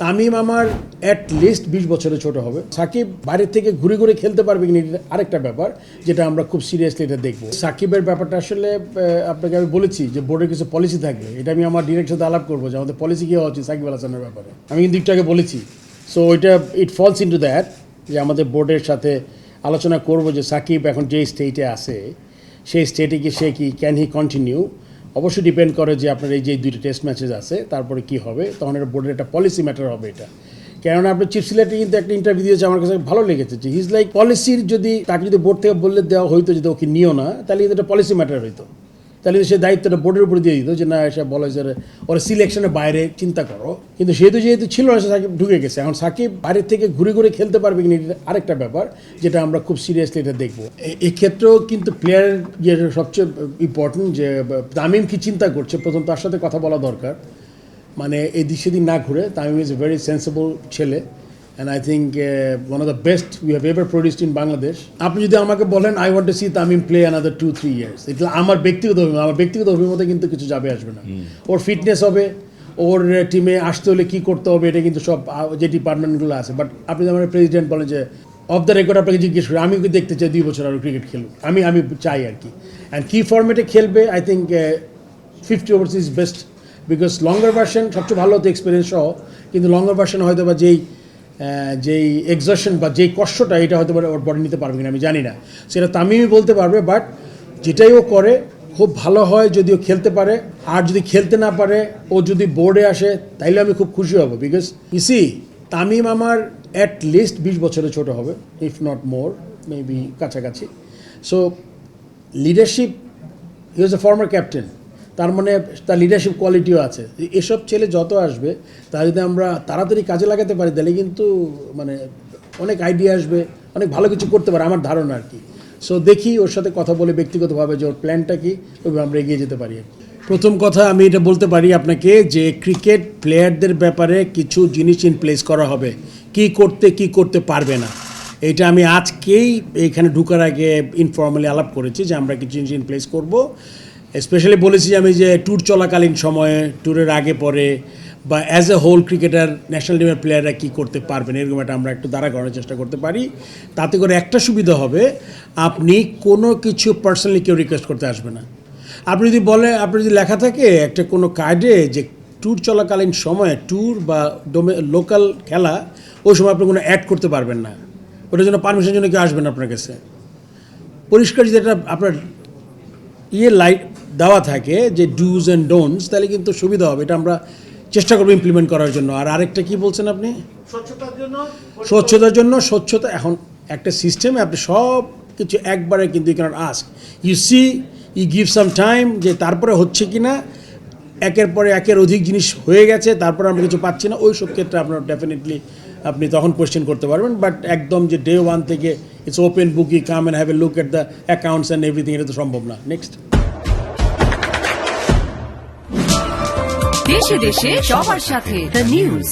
তামিম আমার at least 20 বছরের ছোট হবে। সাকিব বাইরে থেকে ঘুরে ঘুরে খেলতে পারবে কিনা এটা আরেকটা ব্যাপার, যেটা আমরা খুব সিরিয়াসলি এটা দেখবো। সাকিবের ব্যাপারটা আসলে আপনাকে আমি বলেছি যে বোর্ডের কিছু পলিসি থাকবে, এটা আমি আমার ডিরেক্টর সাথে আলাপ করবো যে আমাদের পলিসি কী হওয়া উচিত সাকিব আল হাসানের ব্যাপারে। আমি কিন্তু একটু আগে বলেছি, so it falls into that যে আমাদের বোর্ডের সাথে আলোচনা করব যে সাকিব এখন যে স্টেটে আছে সেই স্টেটে কি সে কি ক্যান হি কন্টিনিউ। অবশ্যই ডিপেন্ড করে যে আপনার এই যে 2টা টেস্ট ম্যাচেস আছে তারপরে কি হবে, তখন এটা বোর্ডের একটা পলিসি ম্যাটার হবে এটা। কেননা আপনার চিফ সিলেক্টর কিন্তু একটা ইন্টারভিউ দিয়েছে, আমার কাছে ভালো লেগেছে যে হিজ লাইক পলিসির যদি তাকে যদি বোর্ড থেকে বললে দেওয়া হইতো যদি ওকে নিও না, তাহলে কিন্তু এটা পলিসি ম্যাটার হইতো, তাহলে সে দায়িত্বটা বোর্ডের উপরে দিয়ে দিত যে না এসে বলে যে ওরা সিলেকশনের বাইরে চিন্তা করো। কিন্তু যেহেতু ছিল না, সে সাকিব ঢুকে গেছে। এখন সাকিব বাইরে থেকে ঘুরে ঘুরে খেলতে পারবে কিনা এটা আরেকটা ব্যাপার, যেটা আমরা খুব সিরিয়াসলি এটা দেখবো। এক্ষেত্রেও কিন্তু প্লেয়ারের যেটা সবচেয়ে ইম্পর্টেন্ট যে তামিম কি চিন্তা করছে, প্রথম তার সাথে কথা বলা দরকার। মানে এদিক সেদিক না ঘুরে, Tamim is a very sensible ছেলে and I think one of the best we have ever produced in Bangladesh. আপনি যদি আমাকে বলেন I want to see Tamim play another 2-3 years, এটা আমার ব্যক্তিগত অভিমতে কিন্তু কিছু যাবে আসবে না। ওর ফিটনেস হবে, ওর টিমে আসতে হলে কী করতে হবে, এটা কিন্তু সব যে ডিপার্টমেন্টগুলো আছে। বাট আপনি যেমন প্রেসিডেন্ট বলেন যে অফ দ্য রেকর্ড আপনাকে জিজ্ঞেস করি, আমি দেখতে চাই 2 বছর আরও ক্রিকেট খেলুক, আমি চাই আর কি। অ্যান্ড কী ফর্মেটে খেলবে, I think 50 overs is best, because longer version সবচেয়ে ভালো হতো এক্সপিরিয়েন্স সহ, কিন্তু লঙ্গার ভার্সন হয়তো বা যেই এক্সশন বা যেই কষ্টটা এটা হয়তো ওর বডি নিতে পারবে কিনা আমি জানি না, সেটা তামিমই বলতে পারবে। বাট যেটাই ও করে খুব ভালো হয় যদি ও খেলতে পারে, আর যদি খেলতে না পারে ও যদি বোর্ডে আসে তাইলে আমি খুব খুশি হব। বিকজ ইসি তামিম আমার অ্যাট লিস্ট 20 বছরের ছোট হবে, ইফ নট মোর, মেবি কাছাকাছি। সো লিডারশিপ, হি ওয়াজ এ ফর্মার ক্যাপ্টেন, তার মানে তার লিডারশিপ কোয়ালিটিও আছে। এসব ছেলে যত আসবে তা যদি আমরা তাড়াতাড়ি কাজে লাগাতে পারি তাহলে কিন্তু মানে অনেক আইডিয়া আসবে, অনেক ভালো কিছু করতে পারে আমার ধারণা আর কি। সো দেখি ওর সাথে কথা বলে ব্যক্তিগতভাবে যে ওর প্ল্যানটা কী, ওইভাবে আমরা এগিয়ে যেতে পারি। প্রথম কথা আমি এটা বলতে পারি আপনাকে যে ক্রিকেট প্লেয়ারদের ব্যাপারে কিছু জিনিস ইন প্লেস করা হবে, কি করতে পারবে না। এটা আমি আজকেই এখানে ঢুকার আগে ইনফর্মালি আলাপ করেছি যে আমরা কিছু জিনিস ইন প্লেস করবো। স্পেশালি বলেছি আমি যে ট্যুর চলাকালীন সময়ে, ট্যুরের আগে পরে, বা as a whole cricketer national টিমের প্লেয়াররা কী করতে পারবেন, এরকম একটা আমরা একটু দাঁড়া করার চেষ্টা করতে পারি। তাতে করে একটা সুবিধা হবে, আপনি কোনো কিছু পার্সোনালি কেউ রিকোয়েস্ট করতে আসবে না। আপনি যদি লেখা থাকে একটা কোনো কার্ডে যে ট্যুর চলাকালীন সময়ে ট্যুর বা লোকাল খেলা, ওই সময় আপনি কোনো অ্যাড করতে পারবেন না, ওটার জন্য পারমিশনের জন্য কেউ আসবেন আপনার কাছে। পরিষ্কার যদি এটা আপনার লাইট দেওয়া থাকে যে ডুজ অ্যান্ড ডোন্টস, তাহলে কিন্তু সুবিধা হবে। এটা আমরা চেষ্টা করবো ইমপ্লিমেন্ট করার জন্য। আর আরেকটা কি বলছেন আপনি, স্বচ্ছতার জন্য স্বচ্ছতা এখন একটা সিস্টেমে আপনি সব কিছু একবারে কিন্তু you can't ask, you give some time, যে তারপরে হচ্ছে কি না, একের পরে একের অধিক জিনিস হয়ে গেছে তারপরে আমরা কিছু পাচ্ছি না, ওই সব ক্ষেত্রে আপনার ডেফিনেটলি আপনি তখন কোয়েশ্চেন করতে পারবেন। বাট একদম যে ডে 1 থেকে it's open book, you come and have a look at the accounts and everything, এটা তো সম্ভব না। নেক্সট, দেশে দেশে সবার সাথে দ্য নিউজ।